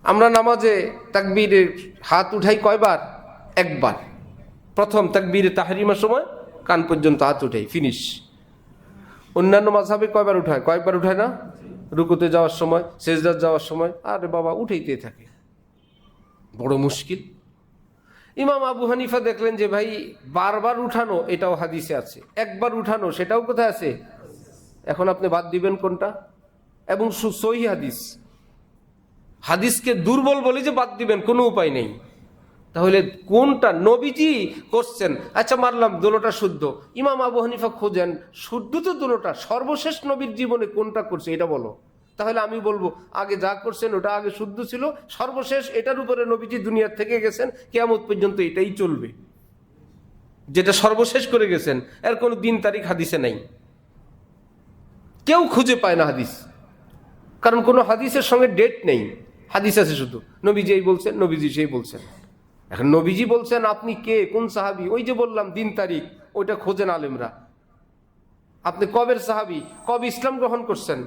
আমরা নামাজে তাকবীরের হাত উঠাই কয়বার? একবার। প্রথম তাকবীরে তাহরিমার সময় কান পর্যন্ত হাত উঠাই, ফিনিশ। অন্যান্য মাযহাবে কয়বার উঠায়? কয়েকবার উঠায় না? রুকুতে যাওয়ার সময়, সেজদার যাওয়ার সময়, আরে বাবা উঠাইতে থাকে, বড় মুশকিল। ইমাম আবু হানিফা দেখলেন যে ভাই বারবার উঠানো এটাও হাদিসে আছে, একবার উঠানো সেটাও কোথায় আছে। এখন আপনি বাদ দিবেন কোনটা? এবং সহিহ হাদিস, হাদিসকে দুর্বল বলে যে বাদ দিবেন কোনো উপায় নেই। তাহলে কোনটা নবীজি করছেন? আচ্ছা মানলাম দুটোটা শুদ্ধ, ইমাম আবু হানিফা খোঁজেন শুদ্ধ তো দুটোটা, সর্বশেষ নবীর জীবনে কোনটা করছে এটা বলো। তাহলে আমি বলবো আগে যা করছেন ওটা আগে শুদ্ধ ছিল, সর্বশেষ এটার উপরে নবীজি দুনিয়ার থেকে গেছেন, কিয়ামত পর্যন্ত এটাই চলবে, যেটা সর্বশেষ করে গেছেন। এর কোনো দিন তারিখ হাদিসে নাই, কেউ খুঁজে পায় না হাদিস, কারণ কোনো হাদিসের সঙ্গে ডেট নেই। হাদিস আছে শুধু নবীজি এই বলছেন, নবীজি সেই বলছেন। এখন নবীজি বলছেন, আপনি কে, কোন সাহাবি? ওই যে বললাম দিন তারিখ, ওইটা খোঁজেন আলেমরা। আপনি কবের সাহাবি, কবে ইসলাম গ্রহণ করছেন?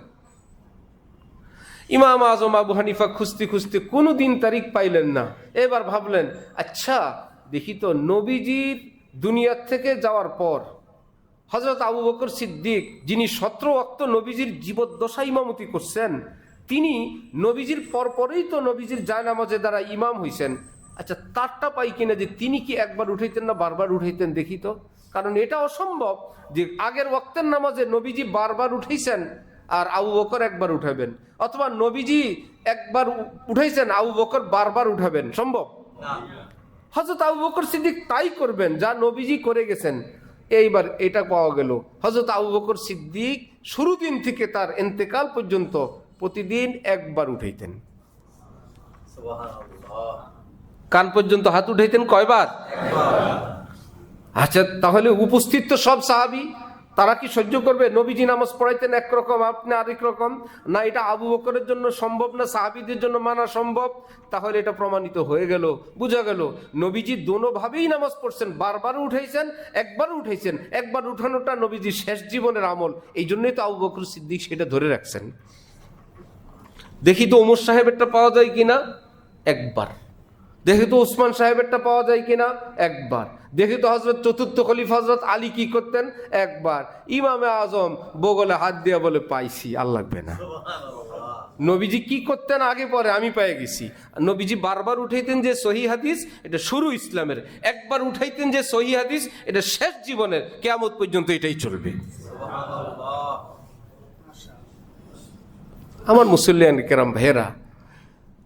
ইমাম আজম আবু হানিফা খুঁজতে খুঁজতে কোনো দিন তারিখ পাইলেন না। এবার ভাবলেন আচ্ছা দেখি তো, নবীজির দুনিয়ার থেকে যাওয়ার পর হযরত আবু বকর সিদ্দিক, যিনি 17 ওয়াক্ত নবীজির জীবদ্দশা ইমামতি করছেন, তিনি নবীজির পরপরেই তো নবীজির জায়নামাজে দ্বারা ইমাম হইছেন। আচ্ছা তারটা পাই কিনা যে তিনি কি একবার উঠাইতেন না বারবার উঠাইতেন, দেখি তো। কারণ এটা অসম্ভব যে আগের ওয়াক্তের নামাজে নবীজি বারবার উঠাইছেন আর আবু বকর একবার উঠাবেন, অথবা নবীজি একবার উঠাইছেন আবু বকর বারবার উঠাবেন, সম্ভব না। হযরত আবু বকর সিদ্দিক তাই করবেন যা নবীজি করে গেছেন। এইবার এটা পাওয়া গেল, হযরত আবু বকর সিদ্দিক শুরু দিন থেকে তার ইন্তেকাল পর্যন্ত প্রতিদিন একবার উঠাইতেন। কান পর্যন্ত হাত উঠাইতেন কয়বার? আচ্ছা তাহলে উপস্থিত তো সব সাহাবী, তারা কি সহ্য করবে? নবীজি নামাজ পড়াইতেন একরকম, আপনি আরেক রকম। না এটা আবু বকরের জন্য সম্ভব না, সাহাবীদের জন্য মানা সম্ভব। তাহলে এটা প্রমাণিত হয়ে গেল, বোঝা গেল নবীজি দোনোভাবেই নামাজ পড়ছেন, বারবার উঠাইছেন, একবার উঠাইছেন। একবার উঠানোটা নবীজির শেষ জীবনের আমল, এই জন্যই তো আবু বকর সিদ্দিক সেটা ধরে রাখছেন। দেখি তো ওমর সাহেবেরটা পাওয়া যায় কিনা, একবার। দেখি তো ওসমান সাহেবেরটা পাওয়া যায় কিনা, একবার। দেখি তো হযরত চতুর্থ খলিফা হযরত আলী কি করতেন, একবার। ইমামে আজম বগলে হাত দিয়া বলে পাইছি, আর লাগবে না। নবীজি কি করতেন আগে পরে আমি পেয়ে গেছি। নবীজি বারবার উঠাইতেন যে সহিহ হাদিস, এটা শুরু ইসলামের। একবার উঠাইতেন যে সহিহ হাদিস, এটা শেষ জীবনের, কিয়ামত পর্যন্ত এটাই চলবে। আমার মুসল্লিয়ান কেরাম ভাইয়েরা,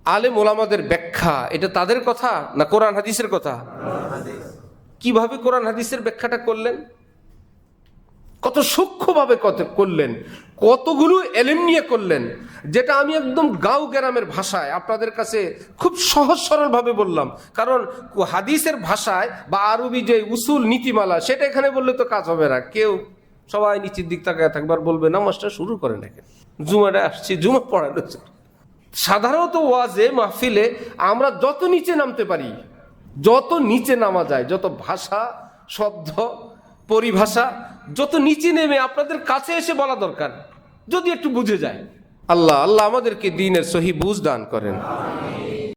আলেম ওলামাদের ব্যাখ্যা এটা তাদের কথা না কোরআন হাদিসের কথা? কিভাবে কোরআন হাদিসের ব্যাখ্যাটা করলেন, কত সূক্ষ্মভাবে করলেন, কতগুলো এলেম নিয়ে করলেন, যেটা আমি একদম গাঁও গ্রামের ভাষায় আপনাদের কাছে খুব সহজ সরল ভাবে বললাম। কারণ হাদিসের ভাষায় বা আরবি যে উসুল নীতিমালা, সেটা এখানে বললে তো কাজ হবে না। কেউ সবাই নিচের দিক তাকায় থাকবার বলবে নামাজটা শুরু করেন, এখানে জুমাটা আসছি, জুমা পড়ানো। সাধারণত ওয়াজে মাহফিলে আমরা যত নিচে নামতে পারি, যত নিচে নামা যায়, যত ভাষা শব্দ পরিভাষা যত নিচে নেমে আপনাদের কাছে এসে বলা দরকার, যদি একটু বুঝে যায়। আল্লাহ আল্লাহ আমাদেরকে দ্বীনের সহি বুঝ দান করেন।